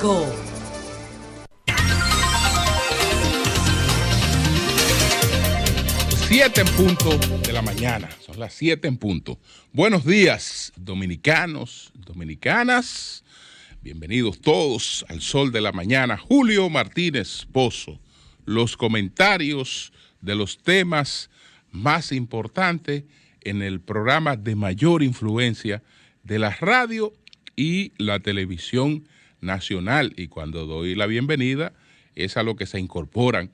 5. Siete en punto de la mañana, son las 7 en punto. Buenos días, dominicanos, dominicanas. Bienvenidos todos al Sol de la Mañana. Julio Martínez Pozo, los comentarios de los temas más importantes en el programa de mayor influencia de la radio y la televisión nacional. Y cuando doy la bienvenida es a lo que se incorporan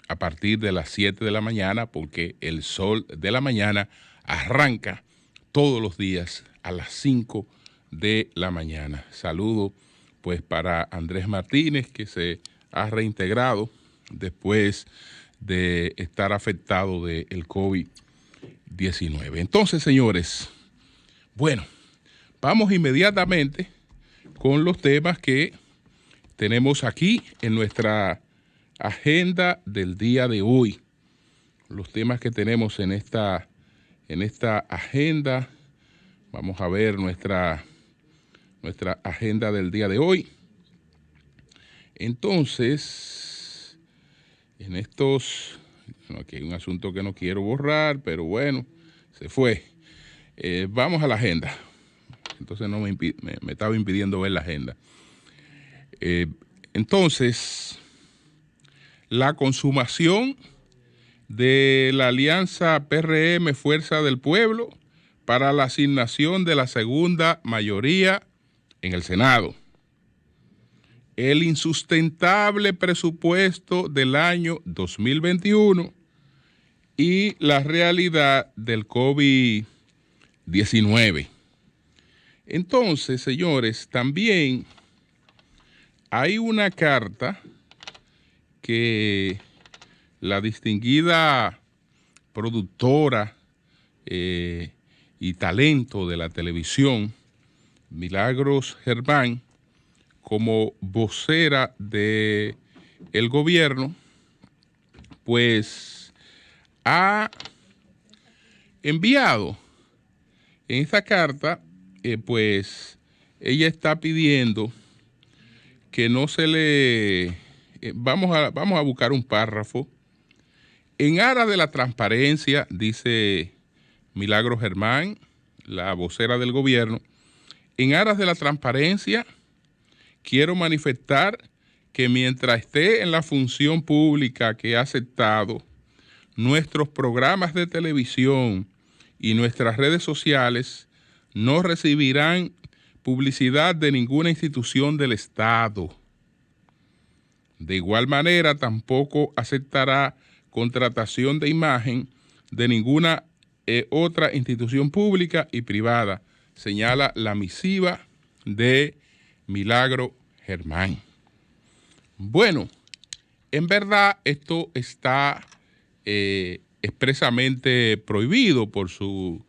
a partir de las 7 de la mañana, porque el Sol de la Mañana arranca todos los días a las 5 de la mañana. Saludo pues para Andrés Martínez, que se ha reintegrado después de estar afectado del COVID-19. Entonces, señores, bueno, vamos inmediatamente con los temas que tenemos aquí en nuestra agenda del día de hoy. Los temas que tenemos en esta agenda. Vamos a ver nuestra agenda del día de hoy. Entonces, en estos, aquí hay un asunto que no quiero borrar, pero bueno, se fue. Vamos a la agenda. Entonces no me estaba impidiendo ver la agenda. Entonces, la consumación de la alianza PRM Fuerza del Pueblo para la asignación de la segunda mayoría en el Senado. El insustentable presupuesto del año 2021 y la realidad del COVID-19. Entonces, señores, también hay una carta que la distinguida productora y talento de la televisión, Milagros Germán, como vocera del gobierno, pues ha enviado en esta carta, pues ella está pidiendo que no se le... Vamos a buscar un párrafo. En aras de la transparencia, dice Milagros Germán, la vocera del gobierno, en aras de la transparencia, quiero manifestar que mientras esté en la función pública que he aceptado, nuestros programas de televisión y nuestras redes sociales no recibirán publicidad de ninguna institución del Estado. De igual manera, tampoco aceptará contratación de imagen de ninguna otra institución pública y privada, señala la misiva de Milagro Germán. Bueno, en verdad esto está expresamente prohibido por su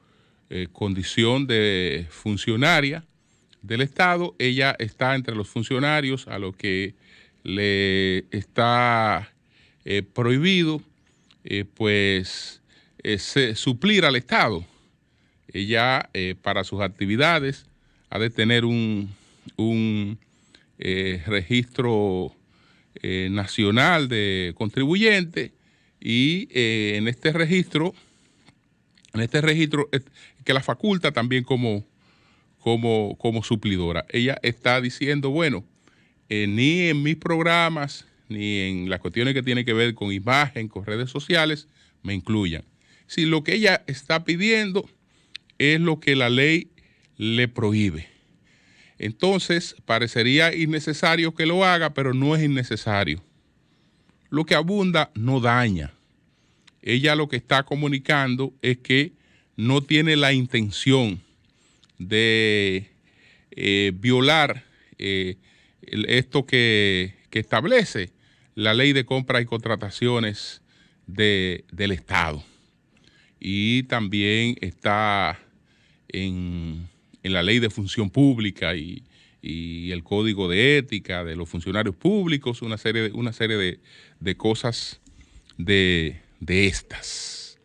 condición de funcionaria del Estado. Ella está entre los funcionarios a los que le está prohibido suplir al Estado. Ella para sus actividades ha de tener un registro nacional de contribuyentes y en este registro que la faculta también como suplidora. Ella está diciendo, bueno, ni en mis programas, ni en las cuestiones que tienen que ver con imagen, con redes sociales, me incluyan. Si lo que ella está pidiendo es lo que la ley le prohíbe. Entonces, parecería innecesario que lo haga, pero no es innecesario. Lo que abunda no daña. Ella lo que está comunicando es que no tiene la intención de violar esto que establece la ley de compras y contrataciones del Estado. Y también está en la ley de función pública y el código de ética de los funcionarios públicos, una serie de cosas de estas.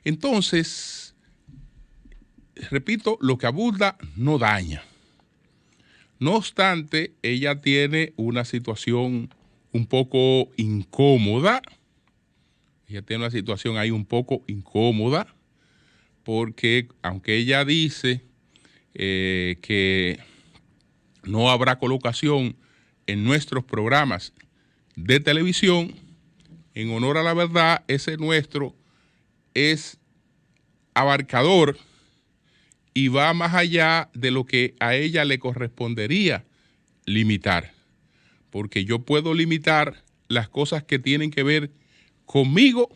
Entonces, repito, lo que abunda no daña. No obstante, ella tiene una situación un poco incómoda. Ella tiene una situación ahí un poco incómoda porque aunque ella dice que no habrá colocación en nuestros programas de televisión, en honor a la verdad, ese nuestro es abarcador y va más allá de lo que a ella le correspondería limitar. Porque yo puedo limitar las cosas que tienen que ver conmigo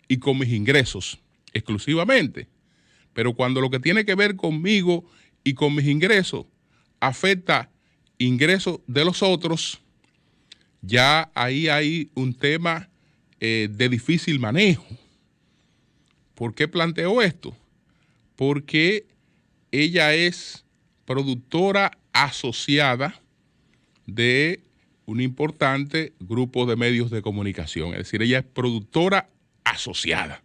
y con mis ingresos exclusivamente. Pero cuando lo que tiene que ver conmigo y con mis ingresos afecta ingresos de los otros, ya ahí hay un tema de difícil manejo. ¿Por qué planteo esto? Porque ella es productora asociada de un importante grupo de medios de comunicación. Es decir, ella es productora asociada.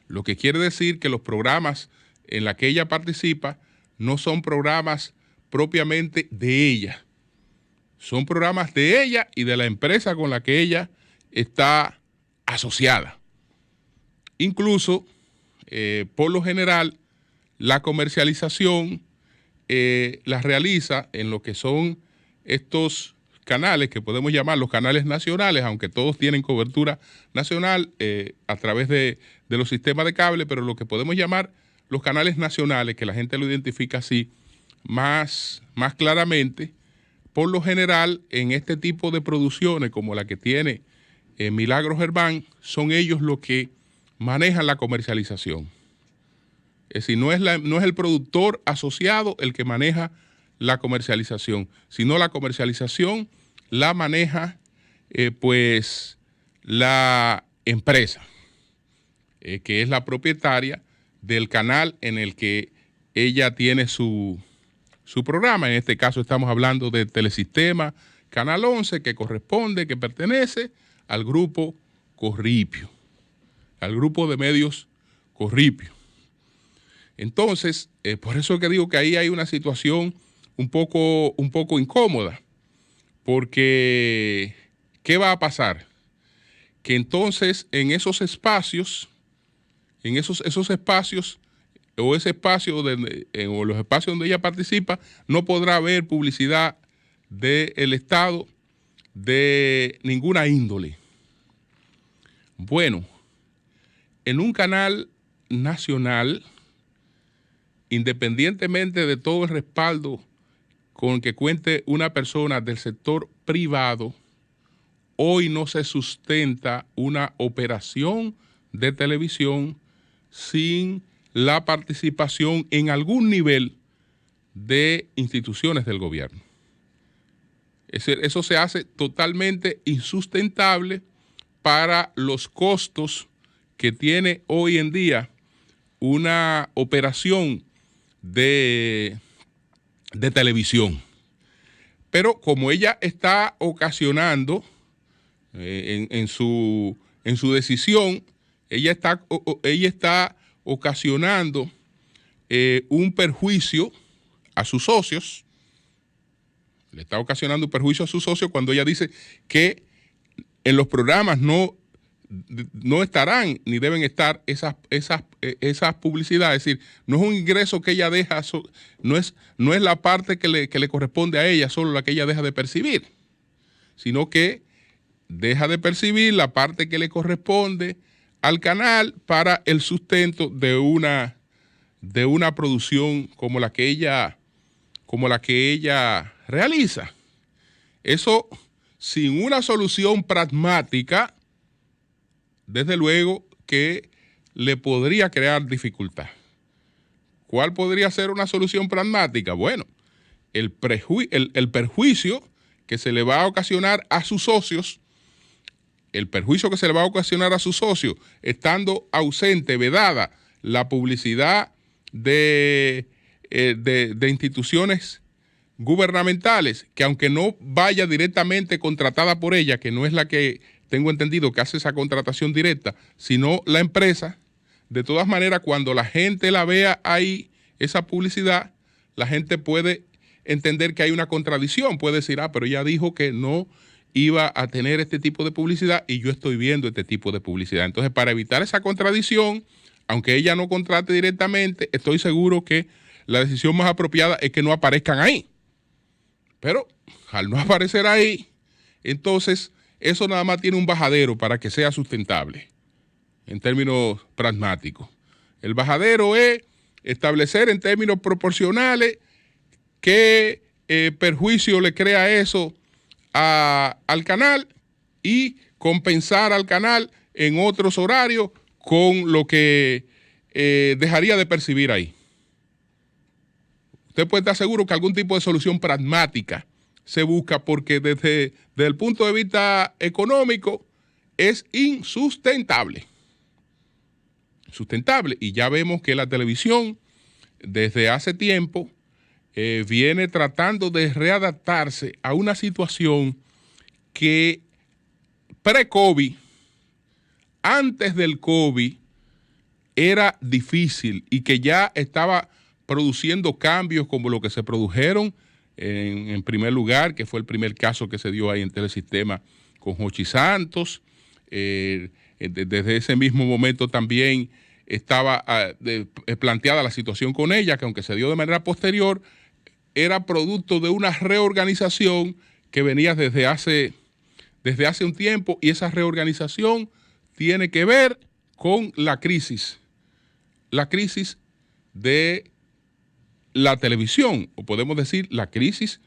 Lo que quiere decir que los programas en los que ella participa no son programas propiamente de ella. Son programas de ella y de la empresa con la que ella está asociada. Incluso, por lo general, la comercialización la realiza en lo que son estos canales que podemos llamar los canales nacionales, aunque todos tienen cobertura nacional a través de los sistemas de cable, pero lo que podemos llamar los canales nacionales, que la gente lo identifica así más claramente, por lo general en este tipo de producciones como la que tiene Milagros Germán, son ellos los que manejan la comercialización. Es decir, no es el productor asociado el que maneja la comercialización, sino la comercialización la maneja pues la empresa, que es la propietaria del canal en el que ella tiene su programa. En este caso estamos hablando de Telesistema Canal 11, que pertenece al grupo Corripio, al grupo de medios Corripio. Entonces, por eso es que digo que ahí hay una situación un poco incómoda, porque ¿qué va a pasar? Que entonces en esos espacios, o ese espacio o los espacios donde ella participa, no podrá haber publicidad del Estado de ninguna índole. Bueno, en un canal nacional, independientemente de todo el respaldo con que cuente una persona del sector privado, hoy no se sustenta una operación de televisión sin la participación en algún nivel de instituciones del gobierno. Eso se hace totalmente insustentable para los costos que tiene hoy en día una operación de televisión. Pero como ella está ocasionando en su decisión, ella está ocasionando un perjuicio a sus socios. Le está ocasionando un perjuicio a sus socios cuando ella dice que en los programas no estarán ni deben estar esas publicidades. Es decir, no es un ingreso que ella deja, no es la parte que le corresponde a ella, solo la que ella deja de percibir, sino que deja de percibir la parte que le corresponde al canal para el sustento de una producción como la que ella realiza. Eso, sin una solución pragmática, desde luego que le podría crear dificultad. ¿Cuál podría ser una solución pragmática? Bueno, el perjuicio que se le va a ocasionar a sus socios, estando ausente, vedada la publicidad de instituciones gubernamentales, que aunque no vaya directamente contratada por ella, que no es la que tengo entendido que hace esa contratación directa, sino la empresa, de todas maneras, cuando la gente la vea ahí, esa publicidad, la gente puede entender que hay una contradicción. Puede decir, pero ella dijo que no iba a tener este tipo de publicidad y yo estoy viendo este tipo de publicidad. Entonces, para evitar esa contradicción, aunque ella no contrate directamente, estoy seguro que la decisión más apropiada es que no aparezcan ahí. Pero al no aparecer ahí, entonces eso nada más tiene un bajadero para que sea sustentable en términos pragmáticos. El bajadero es establecer en términos proporcionales qué perjuicio le crea eso al canal y compensar al canal en otros horarios con lo que dejaría de percibir ahí. Usted puede estar seguro que algún tipo de solución pragmática se busca porque desde el punto de vista económico es insustentable. Y ya vemos que la televisión desde hace tiempo viene tratando de readaptarse a una situación que pre-COVID, antes del COVID, era difícil y que ya estaba produciendo cambios como lo que se produjeron en primer lugar, que fue el primer caso que se dio ahí en Telesistema con Jochi Santos. Desde ese mismo momento también estaba planteada la situación con ella, que aunque se dio de manera posterior, era producto de una reorganización que venía desde hace un tiempo, y esa reorganización tiene que ver con la crisis de la televisión, o podemos decir la crisis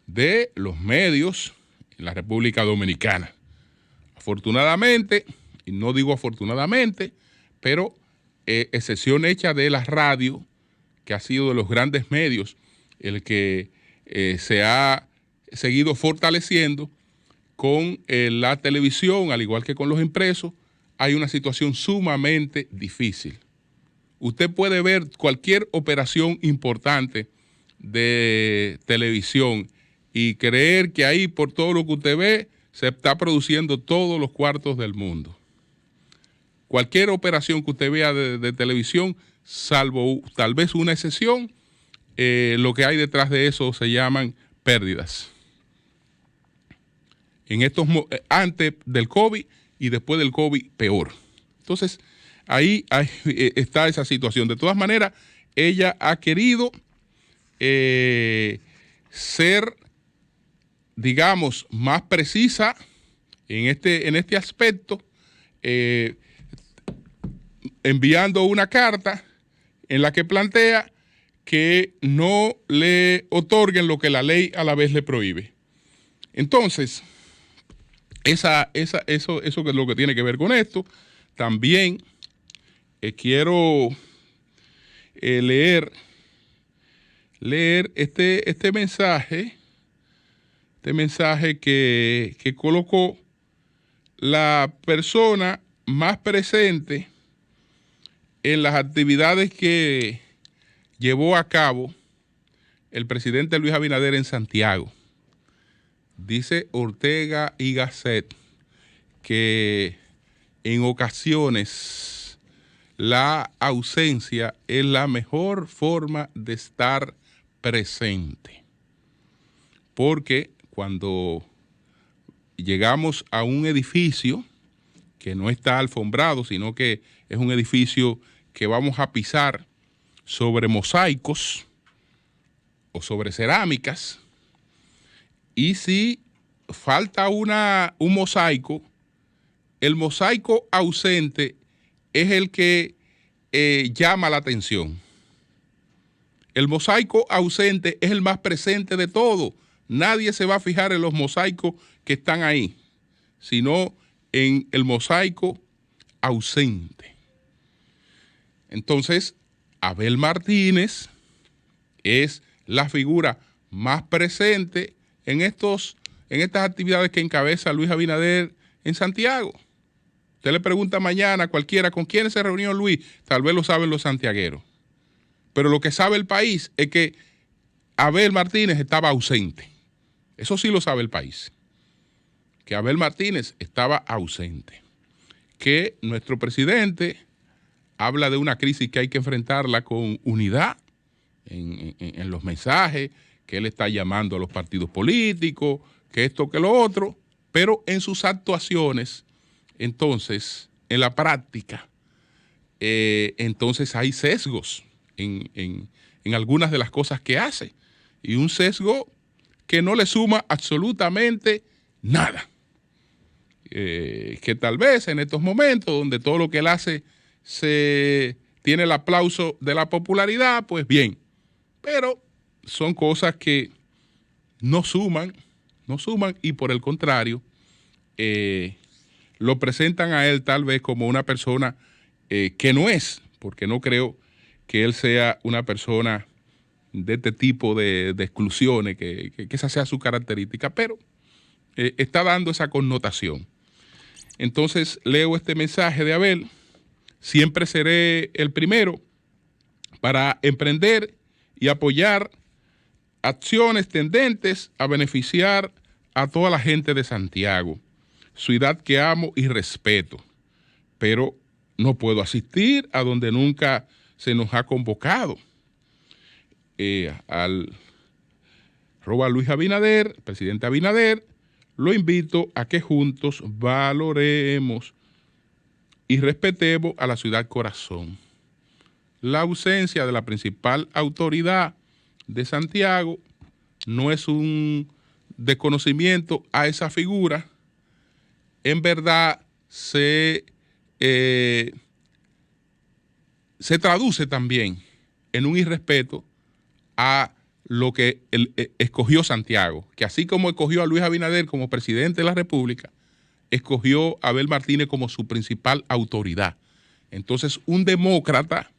de los medios en la República Dominicana. Afortunadamente, y no digo afortunadamente, pero excepción hecha de la radio, que ha sido de los grandes medios el que se ha seguido fortaleciendo, con la televisión, al igual que con los impresos, hay una situación sumamente difícil. Usted puede ver cualquier operación importante de televisión y creer que ahí, por todo lo que usted ve, se está produciendo todos los cuartos del mundo. Cualquier operación que usted vea de televisión, salvo tal vez una excepción, lo que hay detrás de eso se llaman pérdidas. Antes del COVID y después del COVID, peor. Entonces, ahí está esa situación. De todas maneras, ella ha querido ser, digamos, más precisa en este aspecto, enviando una carta en la que plantea que no le otorguen lo que la ley a la vez le prohíbe. Entonces, eso que es lo que tiene que ver con esto. También quiero leer este mensaje que colocó la persona más presente en las actividades que llevó a cabo el presidente Luis Abinader en Santiago. Dice Ortega y Gasset que en ocasiones la ausencia es la mejor forma de estar presente. Porque cuando llegamos a un edificio que no está alfombrado, sino que es un edificio que vamos a pisar sobre mosaicos o sobre cerámicas, y si falta un mosaico, el mosaico ausente es el que llama la atención. El mosaico ausente es el más presente de todo. Nadie se va a fijar en los mosaicos que están ahí, sino en el mosaico ausente. Entonces, Abel Martínez es la figura más presente en estas actividades que encabeza Luis Abinader en Santiago. Usted le pregunta mañana a cualquiera con quién se reunió Luis, tal vez lo saben los santiagueros. Pero lo que sabe el país es que Abel Martínez estaba ausente. Eso sí lo sabe el país. Que Abel Martínez estaba ausente. Que nuestro presidente habla de una crisis que hay que enfrentarla con unidad en los mensajes, que él está llamando a los partidos políticos, que esto, que lo otro, pero en sus actuaciones, entonces, en la práctica, entonces hay sesgos en algunas de las cosas que hace, y un sesgo que no le suma absolutamente nada. Que tal vez en estos momentos donde todo lo que él hace se tiene el aplauso de la popularidad, pues bien, pero son cosas que no suman y por el contrario lo presentan a él tal vez como una persona que no es, porque no creo que él sea una persona de este tipo de exclusiones, que esa sea su característica, pero está dando esa connotación. Entonces leo este mensaje de Abel: siempre seré el primero para emprender y apoyar acciones tendentes a beneficiar a toda la gente de Santiago, ciudad que amo y respeto, pero no puedo asistir a donde nunca se nos ha convocado. Al Luis Abinader, presidente Abinader, lo invito a que juntos valoremos y respetemos a la ciudad corazón. La ausencia de la principal autoridad de Santiago no es un desconocimiento a esa figura, en verdad se traduce también en un irrespeto a lo que escogió Santiago, que así como escogió a Luis Abinader como presidente de la República, escogió a Abel Martínez como su principal autoridad. Entonces, un demócrata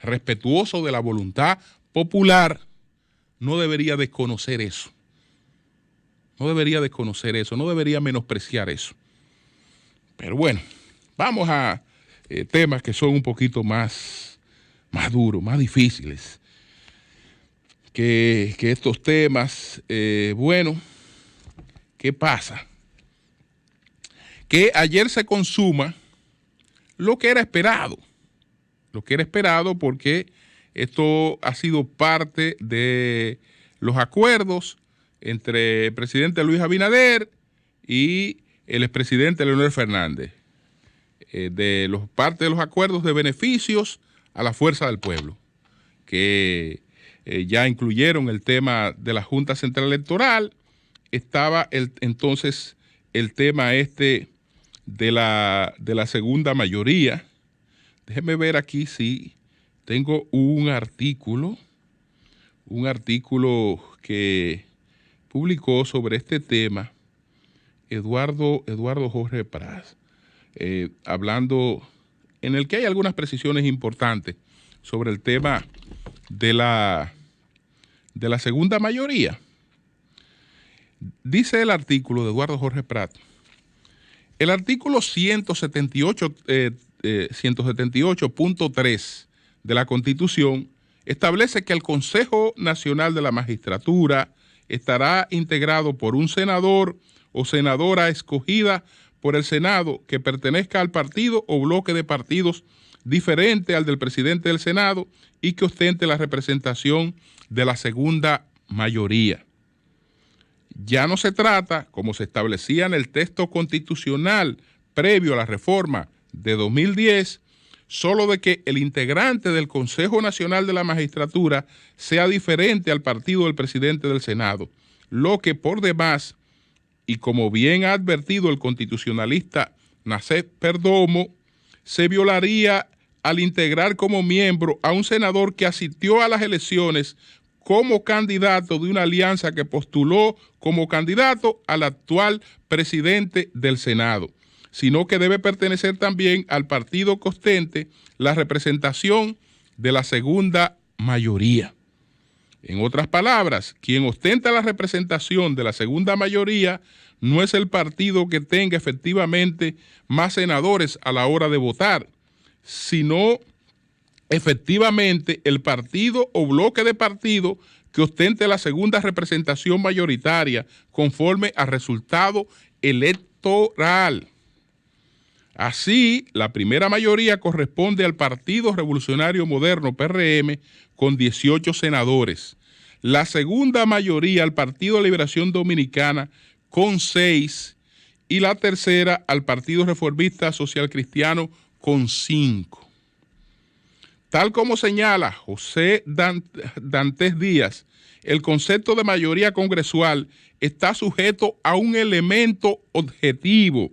respetuoso de la voluntad popular no debería desconocer eso. No debería desconocer eso, no debería menospreciar eso. Pero bueno, vamos a temas que son un poquito más duros, más difíciles que estos temas. Bueno, ¿qué pasa? Que ayer se consuma lo que era esperado. Lo que era esperado porque esto ha sido parte de los acuerdos entre el presidente Luis Abinader y el expresidente Leonel Fernández, parte de los acuerdos de beneficios a la fuerza del pueblo, que ya incluyeron el tema de la Junta Central Electoral. Estaba entonces el tema de la segunda mayoría. Déjenme ver aquí si tengo un artículo que publicó sobre este tema Eduardo Jorge Praz, hablando, en el que hay algunas precisiones importantes sobre el tema de la segunda mayoría. Dice el artículo de Eduardo Jorge Prat: el artículo 178.3 de la Constitución establece que el Consejo Nacional de la Magistratura estará integrado por un senador o senadora escogida por el Senado que pertenezca al partido o bloque de partidos diferente al del presidente del Senado y que ostente la representación de la segunda mayoría. Ya no se trata, como se establecía en el texto constitucional previo a la reforma de 2010, solo de que el integrante del Consejo Nacional de la Magistratura sea diferente al partido del presidente del Senado, lo que por demás, y como bien ha advertido el constitucionalista Nacet Perdomo, se violaría al integrar como miembro a un senador que asistió a las elecciones como candidato de una alianza que postuló como candidato al actual presidente del Senado, sino que debe pertenecer también al partido que ostente la representación de la segunda mayoría. En otras palabras, quien ostenta la representación de la segunda mayoría no es el partido que tenga efectivamente más senadores a la hora de votar, sino efectivamente el partido o bloque de partido que ostente la segunda representación mayoritaria conforme al resultado electoral. Así, la primera mayoría corresponde al Partido Revolucionario Moderno, PRM, con 18 senadores. la segunda mayoría al Partido de Liberación Dominicana con 6 y la tercera al Partido Reformista Social Cristiano con 5. Tal como señala José Dantes Díaz, el concepto de mayoría congresual está sujeto a un elemento objetivo,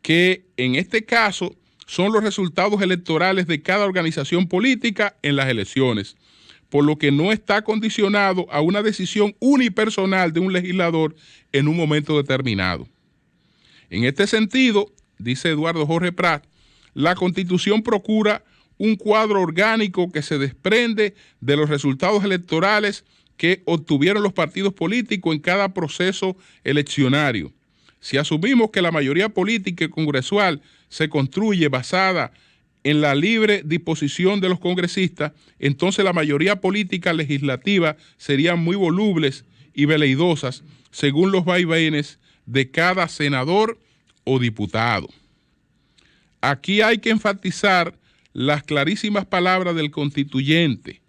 que en este caso son los resultados electorales de cada organización política en las elecciones, por lo que no está condicionado a una decisión unipersonal de un legislador en un momento determinado. En este sentido, dice Eduardo Jorge Prat, la Constitución procura un cuadro orgánico que se desprende de los resultados electorales que obtuvieron los partidos políticos en cada proceso eleccionario. Si asumimos que la mayoría política y congresual se construye basada en la libre disposición de los congresistas, entonces la mayoría política legislativa serían muy volubles y veleidosas según los vaivenes de cada senador o diputado. Aquí hay que enfatizar las clarísimas palabras del constituyente.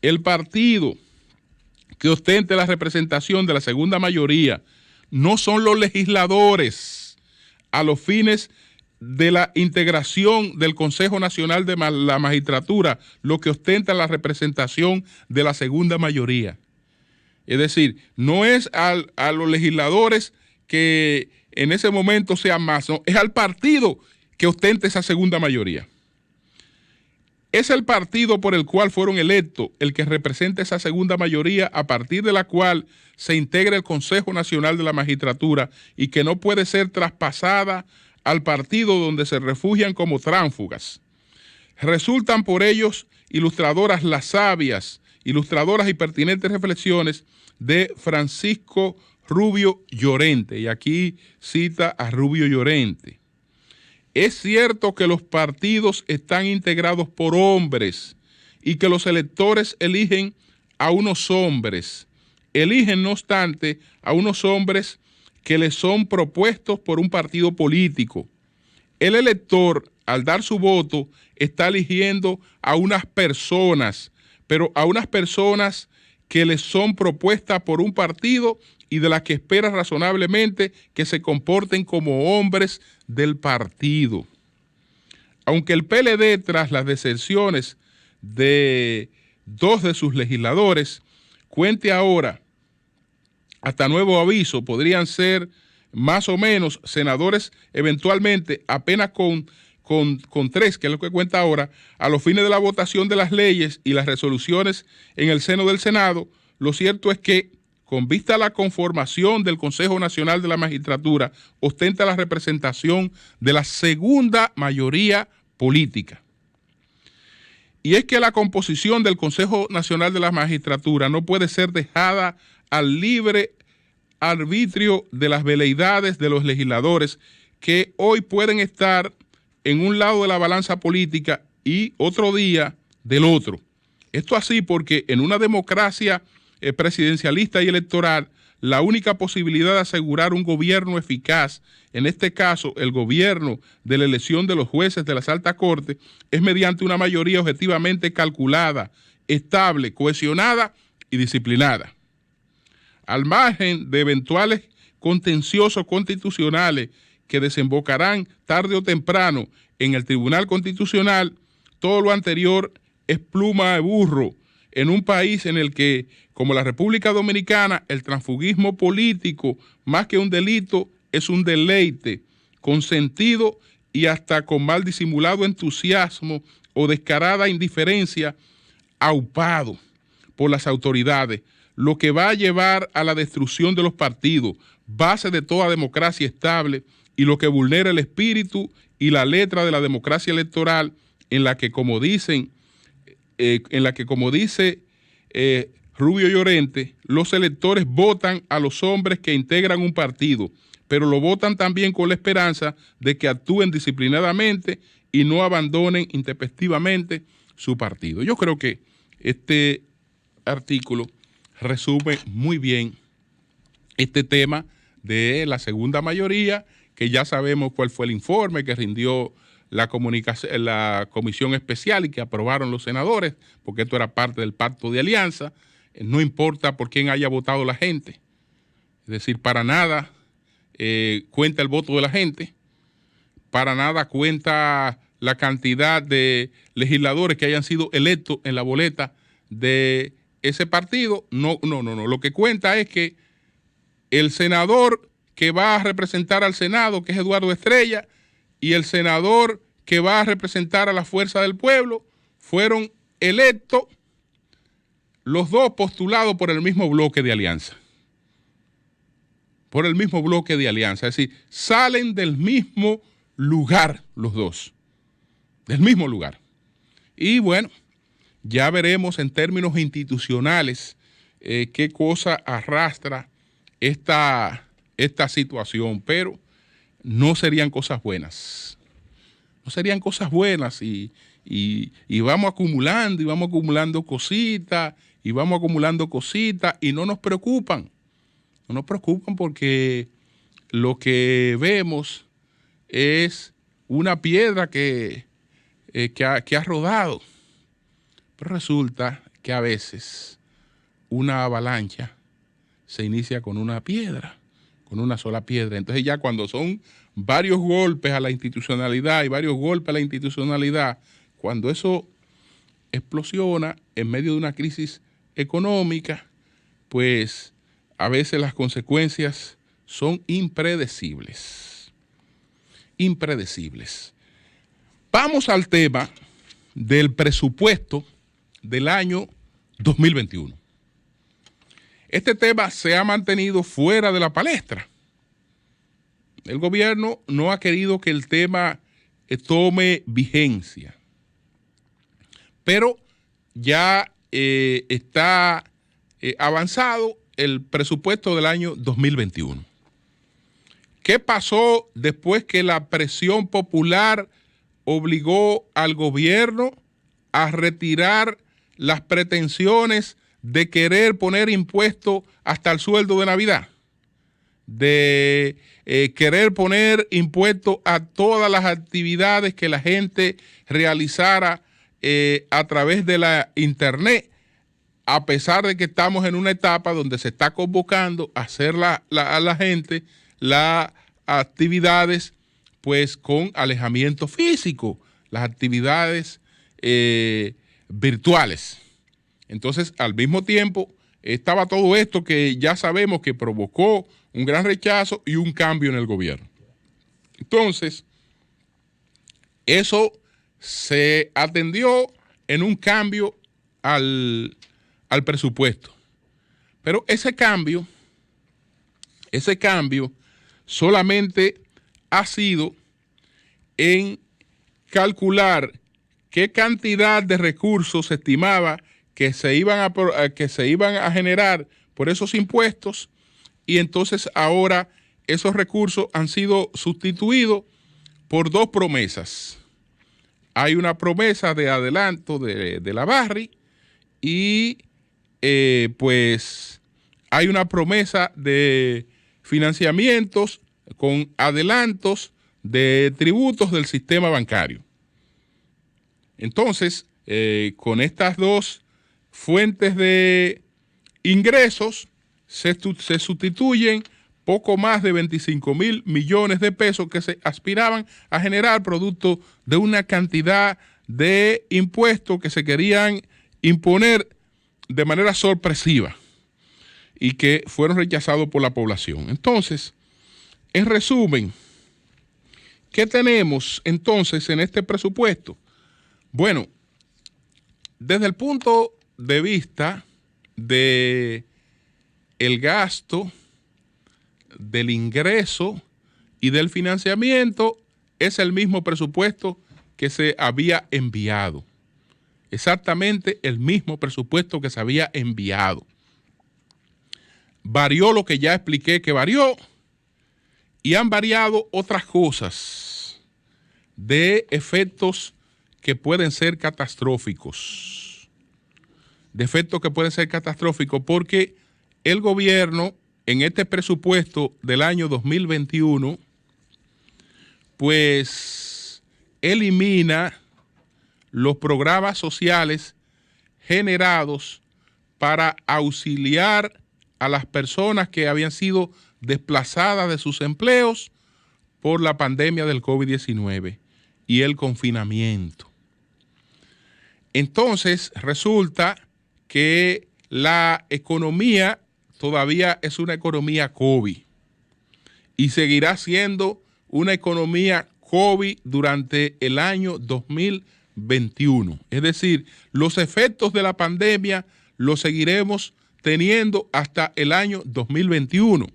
El partido que ostente la representación de la segunda mayoría no son los legisladores a los fines de la integración del Consejo Nacional de la Magistratura, lo que ostenta la representación de la segunda mayoría. Es decir, no es a los legisladores que en ese momento sean más, no, es al partido que ostenta esa segunda mayoría. Es el partido por el cual fueron electos el que representa esa segunda mayoría, a partir de la cual se integra el Consejo Nacional de la Magistratura y que no puede ser traspasada al partido donde se refugian como tránsfugas. Resultan por ellos ilustradoras las sabias, ilustradoras y pertinentes reflexiones de Francisco Rubio Llorente, y aquí cita a Rubio Llorente. Es cierto que los partidos están integrados por hombres y que los electores eligen a unos hombres. Eligen, no obstante, a unos hombres que les son propuestos por un partido político. El elector, al dar su voto, está eligiendo a unas personas, pero a unas personas que les son propuestas por un partido y de las que espera razonablemente que se comporten como hombres del partido. Aunque el PLD, tras las deserciones de 2 de sus legisladores, cuente ahora, hasta nuevo aviso, podrían ser más o menos senadores eventualmente apenas con 3, que es lo que cuenta ahora, a los fines de la votación de las leyes y las resoluciones en el seno del Senado, lo cierto es que, con vista a la conformación del Consejo Nacional de la Magistratura, ostenta la representación de la segunda mayoría política. Y es que la composición del Consejo Nacional de la Magistratura no puede ser dejada al libre arbitrio de las veleidades de los legisladores, que hoy pueden estar en un lado de la balanza política y otro día del otro. Esto así porque en una democracia presidencialista y electoral, la única posibilidad de asegurar un gobierno eficaz, en este caso el gobierno de la elección de los jueces de las altas cortes, es mediante una mayoría objetivamente calculada, estable, cohesionada y disciplinada. Al margen de eventuales contenciosos constitucionales que desembocarán tarde o temprano en el Tribunal Constitucional, todo lo anterior es pluma de burro en un país en el que, como la República Dominicana, el transfugismo político, más que un delito, es un deleite, con sentido y hasta con mal disimulado entusiasmo o descarada indiferencia, aupado por las autoridades, lo que va a llevar a la destrucción de los partidos, base de toda democracia estable, y lo que vulnera el espíritu y la letra de la democracia electoral, en la que, como dice Rubio Llorente, los electores votan a los hombres que integran un partido, pero lo votan también con la esperanza de que actúen disciplinadamente y no abandonen intempestivamente su partido. Yo creo que este artículo resume muy bien este tema de la segunda mayoría, que ya sabemos cuál fue el informe que rindió la comisión especial y que aprobaron los senadores, porque esto era parte del pacto de alianza, no importa por quién haya votado la gente. Es decir, para nada cuenta el voto de la gente, para nada cuenta la cantidad de legisladores que hayan sido electos en la boleta de ese partido. No. Lo que cuenta es que el senador que va a representar al Senado, que es Eduardo Estrella, y el senador que va a representar a la Fuerza del Pueblo, fueron electos los dos postulados por el mismo bloque de alianza. Por el mismo bloque de alianza. Es decir, salen del mismo lugar los dos. Del mismo lugar. Y bueno, ya veremos en términos institucionales qué cosa arrastra esta situación, pero no serían cosas buenas. No serían cosas buenas y vamos acumulando cositas y vamos acumulando cositas y no nos preocupan. No nos preocupan porque lo que vemos es una piedra que ha rodado. Pero resulta que a veces una avalancha se inicia con una piedra, con una sola piedra. Entonces ya cuando son varios golpes a la institucionalidad y varios golpes a la institucionalidad, cuando eso explosiona en medio de una crisis económica, pues a veces las consecuencias son impredecibles. Impredecibles. Vamos al tema del presupuesto del año 2021. Este tema se ha mantenido fuera de la palestra. El gobierno no ha querido que el tema tome vigencia, pero ya está avanzado el presupuesto del año 2021. ¿Qué pasó después que la presión popular obligó al gobierno a retirar las pretensiones de querer poner impuestos hasta el sueldo de Navidad? De querer poner impuestos a todas las actividades que la gente realizara a través de la internet, a pesar de que estamos en una etapa donde se está convocando a hacer a la gente las actividades pues con alejamiento físico, las actividades virtuales. Entonces, al mismo tiempo, estaba todo esto que ya sabemos que provocó un gran rechazo y un cambio en el gobierno. Entonces, eso se atendió en un cambio al presupuesto. Pero ese cambio solamente ha sido en calcular qué cantidad de recursos se estimaba que se iban a generar por esos impuestos, y entonces ahora esos recursos han sido sustituidos por dos promesas. Hay una promesa de adelanto de la Barri y pues hay una promesa de financiamientos con adelantos de tributos del sistema bancario. Entonces, con estas dos fuentes de ingresos se sustituyen poco más de 25,000 millones de pesos que se aspiraban a generar producto de una cantidad de impuestos que se querían imponer de manera sorpresiva y que fueron rechazados por la población. Entonces, en resumen, ¿qué tenemos entonces en este presupuesto? Bueno, desde el punto de vista de el gasto, del ingreso y del financiamiento, es el mismo presupuesto que se había enviado. Exactamente el mismo presupuesto que se había enviado. Varió lo que ya expliqué que varió, y han variado otras cosas de efectos que pueden ser catastróficos. De efectos que pueden ser catastróficos porque el gobierno en este presupuesto del año 2021 pues elimina los programas sociales generados para auxiliar a las personas que habían sido desplazadas de sus empleos por la pandemia del COVID-19 y el confinamiento. Entonces, resulta que la economía todavía es una economía COVID y seguirá siendo una economía COVID durante el año 2021. Es decir, los efectos de la pandemia los seguiremos teniendo hasta el año 2021.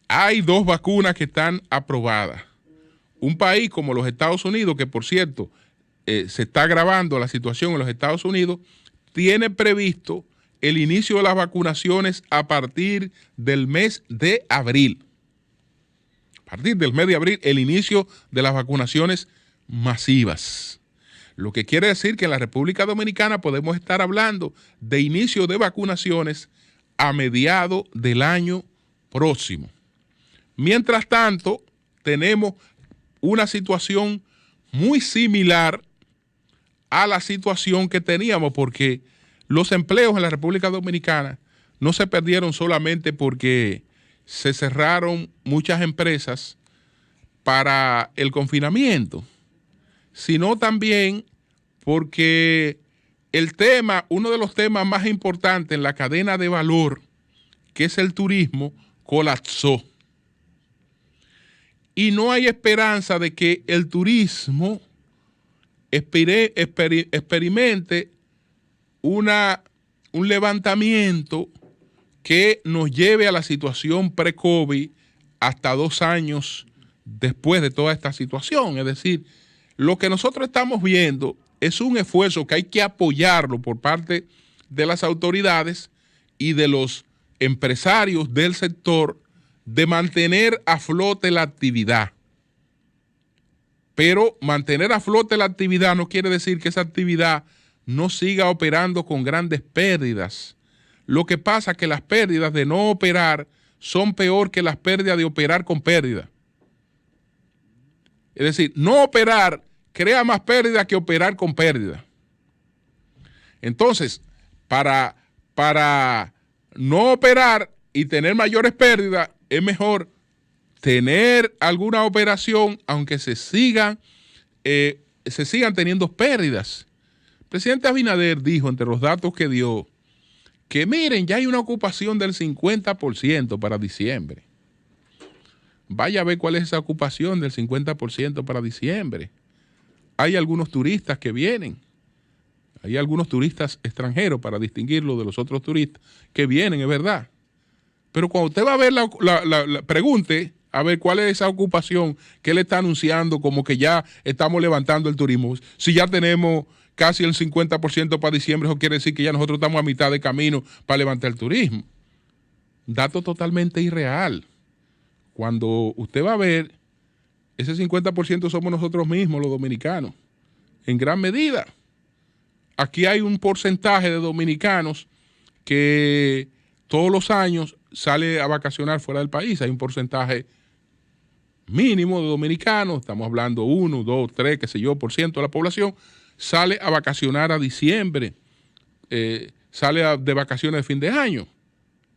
Hay 2 vacunas que están aprobadas. Un país como los Estados Unidos, que por cierto se está agravando la situación en los Estados Unidos, tiene previsto el inicio de las vacunaciones a partir del mes de abril. A partir del mes de abril, el inicio de las vacunaciones masivas. Lo que quiere decir que en la República Dominicana podemos estar hablando de inicio de vacunaciones a mediados del año próximo. Mientras tanto, tenemos una situación muy similar a la situación que teníamos, porque los empleos en la República Dominicana no se perdieron solamente porque se cerraron muchas empresas para el confinamiento, sino también porque uno de los temas más importantes en la cadena de valor, que es el turismo, colapsó. Y no hay esperanza de que el turismo experimente un levantamiento que nos lleve a la situación pre-COVID hasta 2 años después de toda esta situación. Es decir, lo que nosotros estamos viendo es un esfuerzo que hay que apoyarlo por parte de las autoridades y de los empresarios del sector de mantener a flote la actividad. Pero mantener a flote la actividad no quiere decir que esa actividad no siga operando con grandes pérdidas. Lo que pasa es que las pérdidas de no operar son peor que las pérdidas de operar con pérdida. Es decir, no operar crea más pérdida que operar con pérdida. Entonces, para no operar y tener mayores pérdidas, es mejor tener alguna operación, aunque se sigan teniendo pérdidas. El presidente Abinader dijo, entre los datos que dio, que miren, ya hay una ocupación del 50% para diciembre. Vaya a ver cuál es esa ocupación del 50% para diciembre. Hay algunos turistas que vienen. Hay algunos turistas extranjeros, para distinguirlo de los otros turistas, que vienen, es verdad. Pero cuando usted va a ver pregunte a ver cuál es esa ocupación que él está anunciando, como que ya estamos levantando el turismo. Si ya tenemos casi el 50% para diciembre, eso quiere decir que ya nosotros estamos a mitad de camino para levantar el turismo. Dato totalmente irreal. Cuando usted va a ver, ese 50% somos nosotros mismos, los dominicanos, en gran medida. Aquí hay un porcentaje de dominicanos que todos los años sale a vacacionar fuera del país. Hay un porcentaje mínimo de dominicanos, estamos hablando 1, 2, 3, qué sé yo, por ciento de la población, sale a vacacionar a diciembre, sale de vacaciones de fin de año.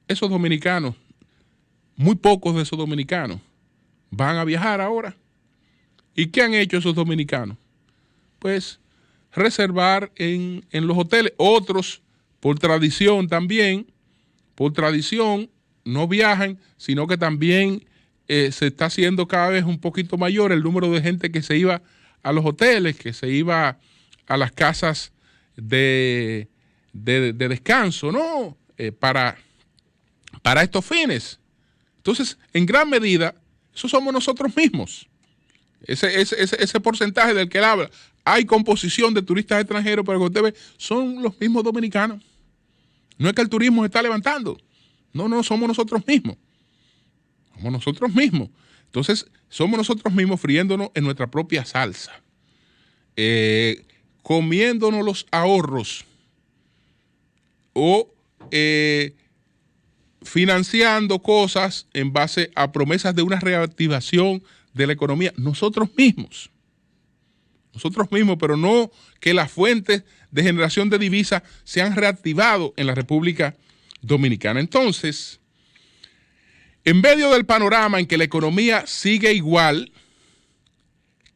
Esos dominicanos, muy pocos de esos dominicanos van a viajar ahora. ¿Y qué han hecho esos dominicanos? Pues reservar en los hoteles. Otros, por tradición también, no viajan, sino que también se está haciendo cada vez un poquito mayor el número de gente que se iba a los hoteles, que se iba a las casas de descanso, ¿no? Para estos fines. Entonces, en gran medida, eso somos nosotros mismos. Ese porcentaje del que él habla. Hay composición de turistas extranjeros, pero que usted ve, son los mismos dominicanos. No es que el turismo se está levantando. No, somos nosotros mismos. Somos nosotros mismos. Entonces, somos nosotros mismos friéndonos en nuestra propia salsa. Comiéndonos los ahorros o financiando cosas en base a promesas de una reactivación de la economía. Nosotros mismos, pero no que las fuentes de generación de divisas se han reactivado en la República Dominicana. Entonces, en medio del panorama en que la economía sigue igual,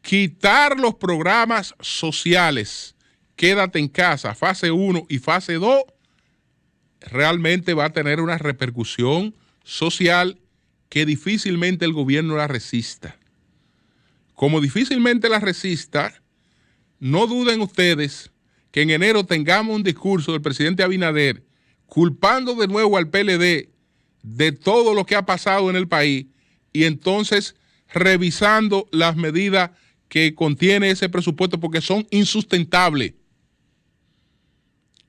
quitar los programas sociales, quédate en casa, fase 1 y fase 2, realmente va a tener una repercusión social que difícilmente el gobierno la resista. Como difícilmente la resista, no duden ustedes que en enero tengamos un discurso del presidente Abinader culpando de nuevo al PLD de todo lo que ha pasado en el país y entonces revisando las medidas que contiene ese presupuesto porque son insustentables.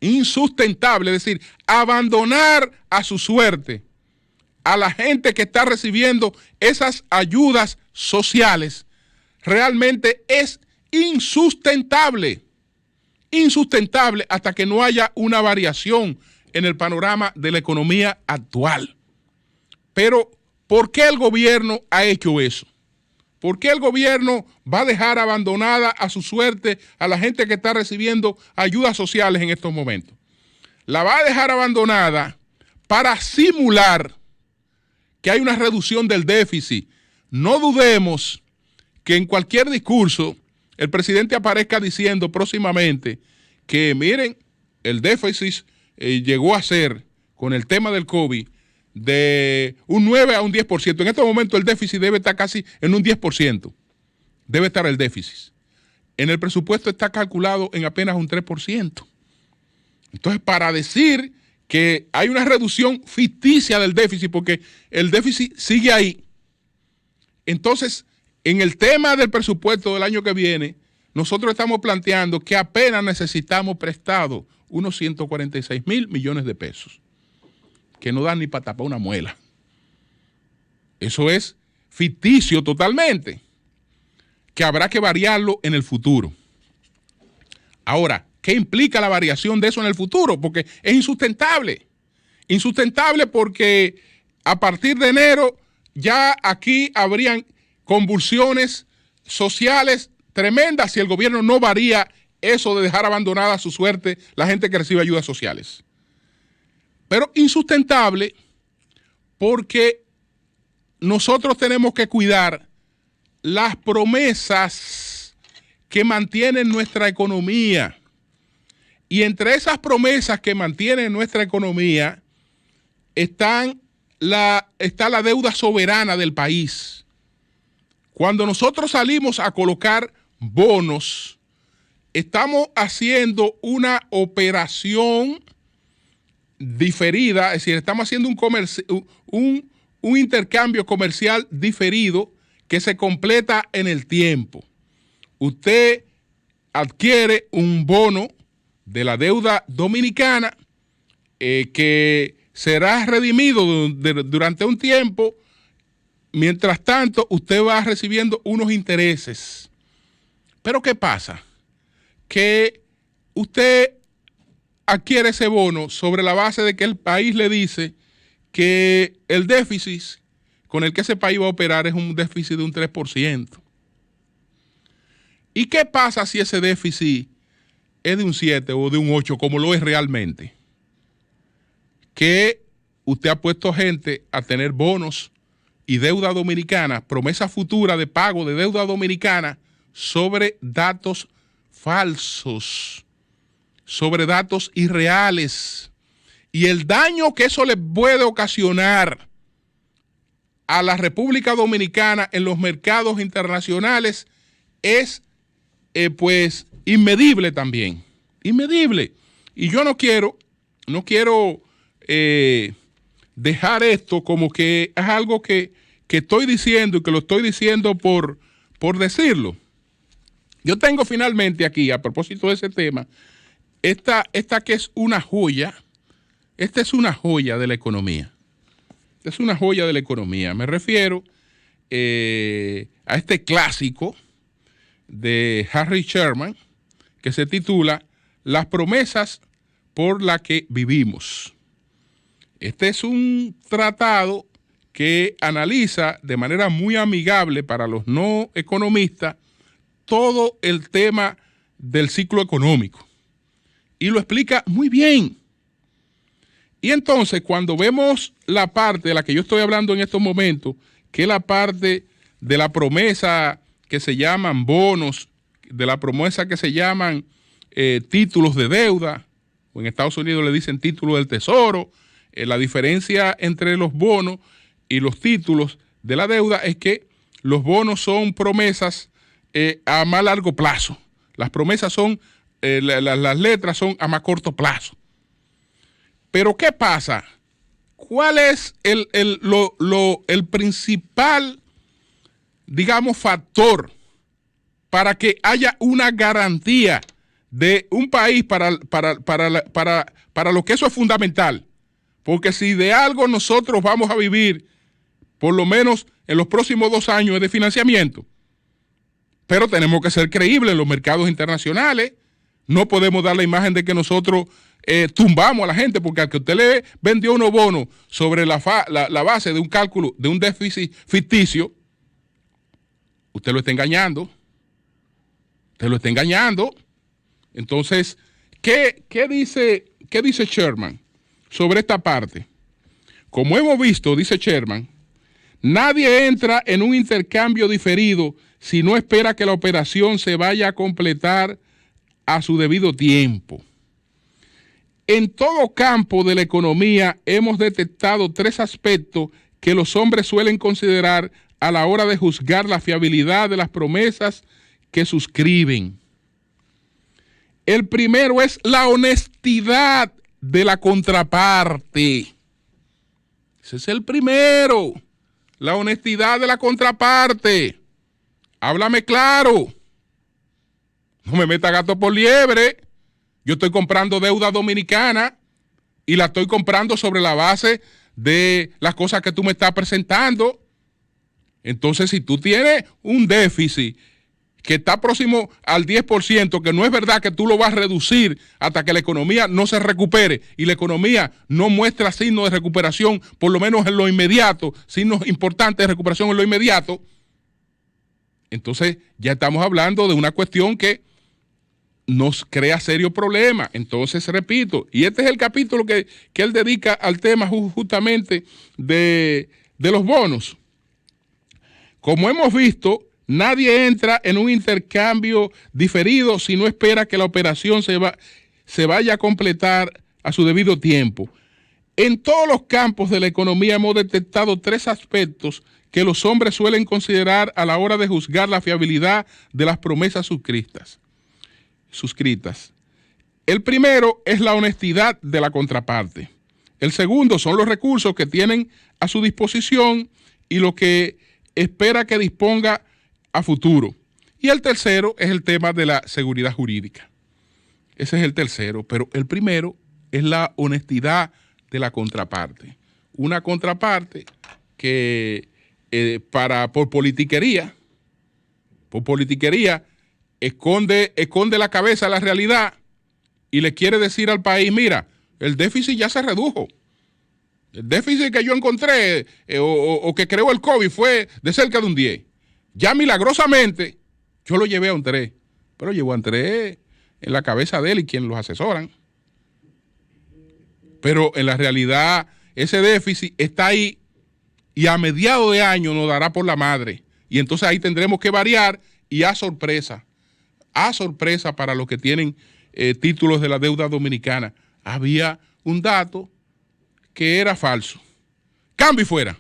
Insustentable, es decir, abandonar a su suerte a la gente que está recibiendo esas ayudas sociales realmente es insustentable. Insustentable hasta que no haya una variación en el panorama de la economía actual. Pero, ¿por qué el gobierno ha hecho eso? ¿Por qué el gobierno va a dejar abandonada a su suerte a la gente que está recibiendo ayudas sociales en estos momentos? La va a dejar abandonada para simular que hay una reducción del déficit. No dudemos que en cualquier discurso el presidente aparezca diciendo próximamente que, miren, el déficit llegó a ser, con el tema del COVID, de un 9 a un 10%. En este momento el déficit debe estar casi en un 10%. Debe estar el déficit. En el presupuesto está calculado en apenas un 3%. Entonces, para decir que hay una reducción ficticia del déficit, porque el déficit sigue ahí, entonces, en el tema del presupuesto del año que viene, nosotros estamos planteando que apenas necesitamos prestado unos 146 mil millones de pesos, que no dan ni para tapar una muela. Eso es ficticio totalmente, que habrá que variarlo en el futuro. Ahora, ¿qué implica la variación de eso en el futuro? Porque es insustentable. Insustentable porque a partir de enero ya aquí habrían convulsiones sociales tremendas si el gobierno no varía eso de dejar abandonada a su suerte la gente que recibe ayudas sociales. Pero insustentable porque nosotros tenemos que cuidar las promesas que mantienen nuestra economía. Y entre esas promesas que mantienen nuestra economía está la deuda soberana del país. Cuando nosotros salimos a colocar bonos, estamos haciendo una operación diferida, es decir, estamos haciendo un intercambio comercial diferido que se completa en el tiempo. Usted adquiere un bono de la deuda dominicana que será redimido durante un tiempo. Mientras tanto, usted va recibiendo unos intereses. Pero ¿qué pasa? Que usted adquiere ese bono sobre la base de que el país le dice que el déficit con el que ese país va a operar es un déficit de un 3%. ¿Y qué pasa si ese déficit es de un 7 o de un 8, como lo es realmente? Que usted ha puesto gente a tener bonos y deuda dominicana, promesa futura de pago de deuda dominicana sobre datos falsos, sobre datos irreales. Y el daño que eso le puede ocasionar a la República Dominicana en los mercados internacionales es pues inmedible también, inmedible. Y yo no quiero dejar esto como que es algo que estoy diciendo y que lo estoy diciendo por decirlo. Yo tengo finalmente aquí, a propósito de ese tema, esta que es una joya. Esta es una joya de la economía. Esta es una joya de la economía. Me refiero a este clásico de Harry Sherman que se titula Las promesas por las que vivimos. Este es un tratado que analiza de manera muy amigable para los no economistas todo el tema del ciclo económico y lo explica muy bien. Y entonces, cuando vemos la parte de la que yo estoy hablando en estos momentos, que es la parte de la promesa que se llaman bonos, de la promesa que se llaman títulos de deuda, o en Estados Unidos le dicen títulos del tesoro. La diferencia entre los bonos y los títulos de la deuda es que los bonos son promesas a más largo plazo. Las promesas son, las letras son a más corto plazo. Pero ¿qué pasa? ¿Cuál es el principal, digamos, factor para que haya una garantía de un país para lo que eso es fundamental? Porque si de algo nosotros vamos a vivir, por lo menos en los próximos 2 años, es de financiamiento. Pero tenemos que ser creíbles en los mercados internacionales. No podemos dar la imagen de que nosotros tumbamos a la gente, porque al que usted le vendió unos bonos sobre la base de un cálculo de un déficit ficticio, usted lo está engañando. Usted lo está engañando. Entonces, ¿qué dice Sherman sobre esta parte? Como hemos visto, dice Sherman, nadie entra en un intercambio diferido si no espera que la operación se vaya a completar a su debido tiempo. En todo campo de la economía hemos detectado 3 aspectos que los hombres suelen considerar a la hora de juzgar la fiabilidad de las promesas que suscriben. El primero es la honestidad de la contraparte. Ese es el primero. La honestidad de la contraparte. Háblame claro. No me meta gato por liebre. Yo estoy comprando deuda dominicana y la estoy comprando sobre la base de las cosas que tú me estás presentando. Entonces, si tú tienes un déficit que está próximo al 10%, que no es verdad que tú lo vas a reducir hasta que la economía no se recupere y la economía no muestra signos de recuperación, por lo menos en lo inmediato, signos importantes de recuperación en lo inmediato, entonces ya estamos hablando de una cuestión que nos crea serio problema. Entonces, repito, y este es el capítulo que él dedica al tema justamente de los bonos. Como hemos visto, nadie entra en un intercambio diferido si no espera que la operación se vaya a completar a su debido tiempo. En todos los campos de la economía hemos detectado 3 aspectos que los hombres suelen considerar a la hora de juzgar la fiabilidad de las promesas suscritas. El primero es la honestidad de la contraparte. El segundo son los recursos que tienen a su disposición y lo que espera que disponga a futuro. Y el tercero es el tema de la seguridad jurídica. Ese es el tercero, pero el primero es la honestidad de la contraparte. Una contraparte que por politiquería esconde la cabeza a la realidad y le quiere decir al país, mira, el déficit ya se redujo. El déficit que yo encontré o que creó el COVID fue de cerca de un 10. Ya milagrosamente yo lo llevé a un 3, pero llevó a un 3 en la cabeza de él y quienes los asesoran. Pero en la realidad ese déficit está ahí y a mediados de año nos dará por la madre. Y entonces ahí tendremos que variar y a sorpresa para los que tienen títulos de la deuda dominicana, había un dato que era falso. Cambio y fuera.